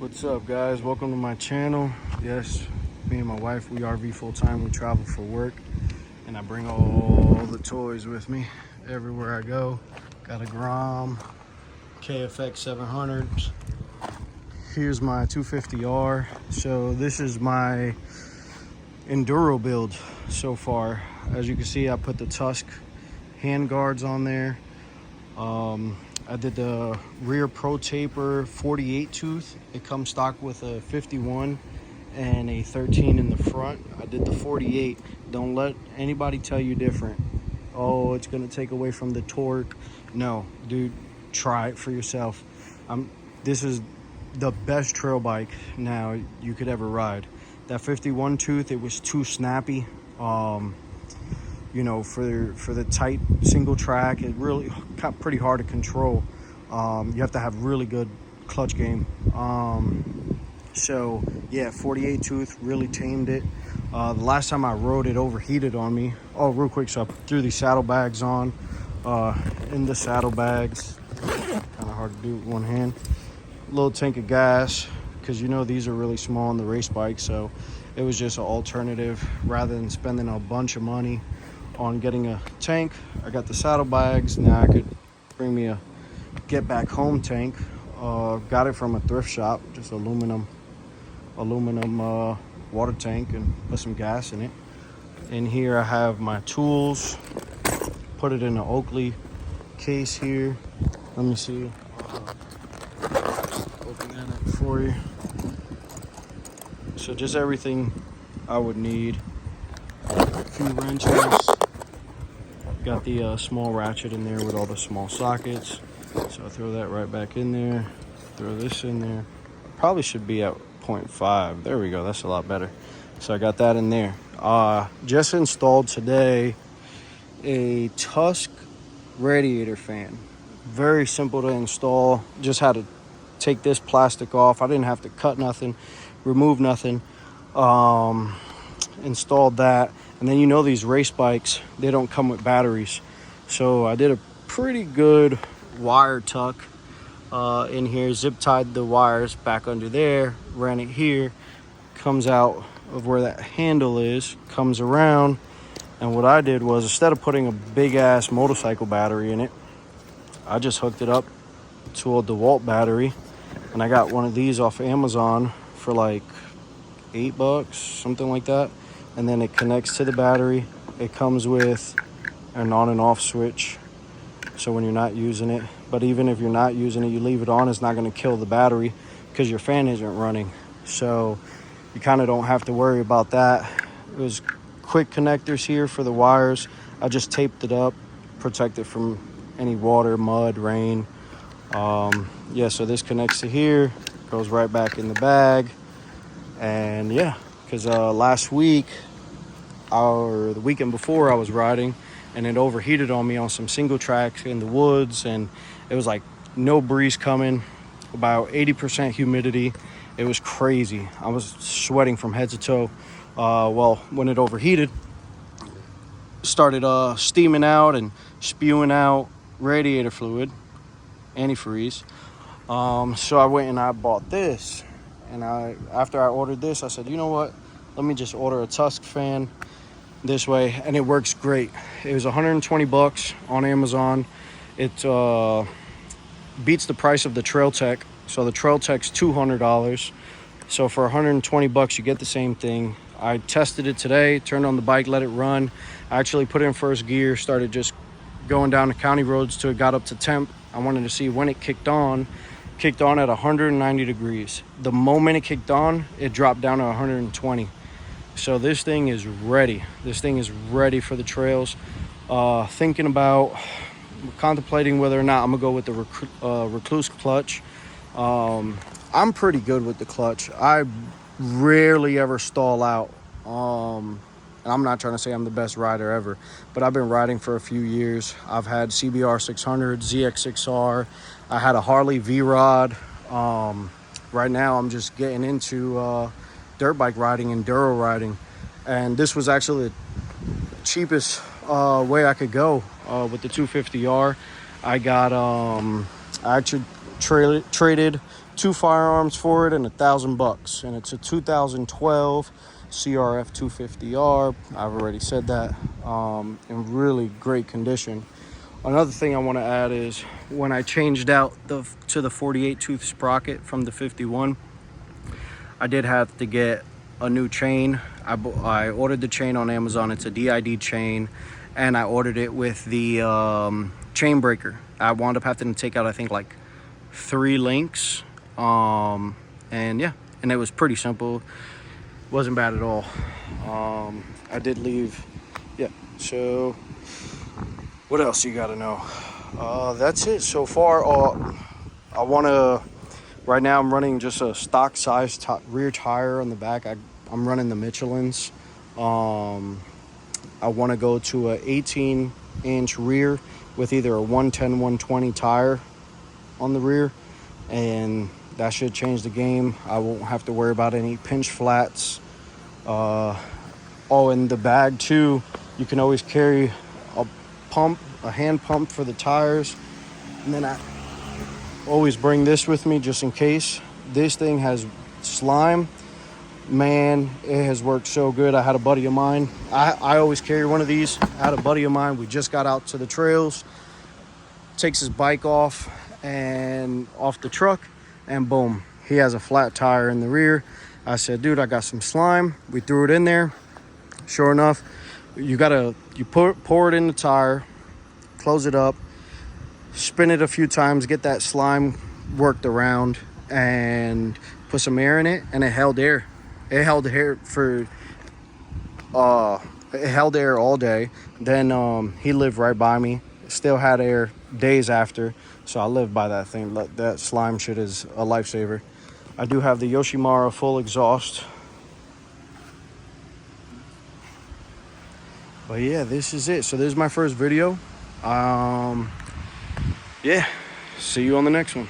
What's up, guys? Welcome to my channel. Yes, me and my wife, we RV full-time. We travel for work, and I bring all the toys with me everywhere I go. Got a Grom CRF250R. Here's my 250R. So this is my Enduro build so far. As you can see, I put the Tusk hand guards on there. I did the rear Pro Taper 48 tooth. It comes stock with a 51 and a 13 in the front. I did the 48. Don't let anybody tell you different. Oh, it's gonna take away from the torque. No, dude, try it for yourself. This is the best trail bike now you could ever ride. That 51 tooth, it was too snappy. You know, for the tight single track, it really got pretty hard to control. You have to have really good clutch game. So yeah, 48 tooth really tamed it. The last time I rode it overheated on me. Oh, real quick, so I threw these saddlebags on. In the saddlebags, kind of hard to do with one hand. Little tank of gas, because you know these are really small on the race bike, so it was just an alternative rather than spending a bunch of money on getting a tank. I got the saddlebags. Now I could bring me a get back home tank. Got it from a thrift shop, just aluminum water tank, and put some gas in it. In here I have my tools, put it in an Oakley case here. Let me see, open that up for you. So just everything I would need. A few wrenches. Got the small ratchet in there with all the small sockets. So I'll throw that right back in there. Throw this in there. Probably should be at 0.5. There we go. That's a lot better. So I got that in there. Just installed today a Tusk radiator fan. Very simple to install. Just had to take this plastic off. I didn't have to cut nothing, remove nothing. Installed that. And then, you know, these race bikes, they don't come with batteries. So I did a pretty good wire tuck in here, zip tied the wires back under there, ran it here, comes out of where that handle is, comes around. And what I did was, instead of putting a big ass motorcycle battery in it, I just hooked it up to a DeWalt battery. And I got one of these off Amazon for like $8, something like that. And then it connects to the battery. It comes with an on and off switch, so when you're not using it. But even if you're not using it, you leave it on, it's not going to kill the battery because your fan isn't running. So you kind of don't have to worry about that. It was quick connectors here for the wires. I just taped it up, protect it from any water, mud, rain. Yeah, so this connects to here, goes right back in the bag. And yeah, because last week or the weekend before, I was riding and it overheated on me on some single tracks in the woods, and it was like no breeze coming, about 80% humidity. It was crazy. I was sweating from head to toe. Well, when it overheated, started steaming out and spewing out radiator fluid, antifreeze. So I went and I bought this. And after I ordered this, I said, you know what? Let me just order a Tusk fan this way. And it works great. It was 120 bucks on Amazon. It beats the price of the Trail Tech. So the Trail Tech's $200. So for 120 bucks, you get the same thing. I tested it today, turned on the bike, let it run. I actually put in first gear, started just going down the county roads till it got up to temp. I wanted to see when it kicked on at 190 degrees. The moment it kicked on, it dropped down to 120. So this thing is ready. This thing is ready for the trails. Contemplating whether or not I'm gonna go with the Recluse clutch. I'm pretty good with the clutch. I rarely ever stall out. And I'm not trying to say I'm the best rider ever, but I've been riding for a few years. I've had CBR 600, ZX6R. I had a Harley V-Rod. Right now I'm just getting into dirt bike riding, enduro riding. And this was actually the cheapest way I could go with the 250R. I got, I actually traded 2 firearms for it and $1,000, and it's a 2012 CRF250R. I've already said that. In really great condition. Another thing I want to add is when I changed out to the 48 tooth sprocket from the 51, I did have to get a new chain. I ordered the chain on Amazon. It's a DID chain, and I ordered it with the chain breaker. I wound up having to take out, I think, like 3 links. And yeah, and it was pretty simple. Wasn't bad at all. I did leave. Yeah, so what else you gotta know? That's it so far. I want to, right now I'm running just a stock size rear tire on the back. I'm running the Michelin's. I want to go to a 18-inch rear with either a 110, 120 tire on the rear, and that should change the game. I won't have to worry about any pinch flats. In the bag too, you can always carry a hand pump for the tires, and then I always bring this with me just in case. This thing has slime. Man, it has worked so good. I had a buddy of mine, I always carry one of these. I had a buddy of mine, we just got out to the trails, takes his bike off the truck, and boom, he has a flat tire in the rear. I said, dude, I got some slime. We threw it in there. Sure enough, you pour it in the tire, close it up, spin it a few times, get that slime worked around, and put some air in it, and it held air. It held air all day. Then he lived right by me, still had air days after, so I live by that thing. That slime shit is a lifesaver. I do have the Yoshimura full exhaust. But yeah, this is it. So this is my first video. Yeah, see you on the next one.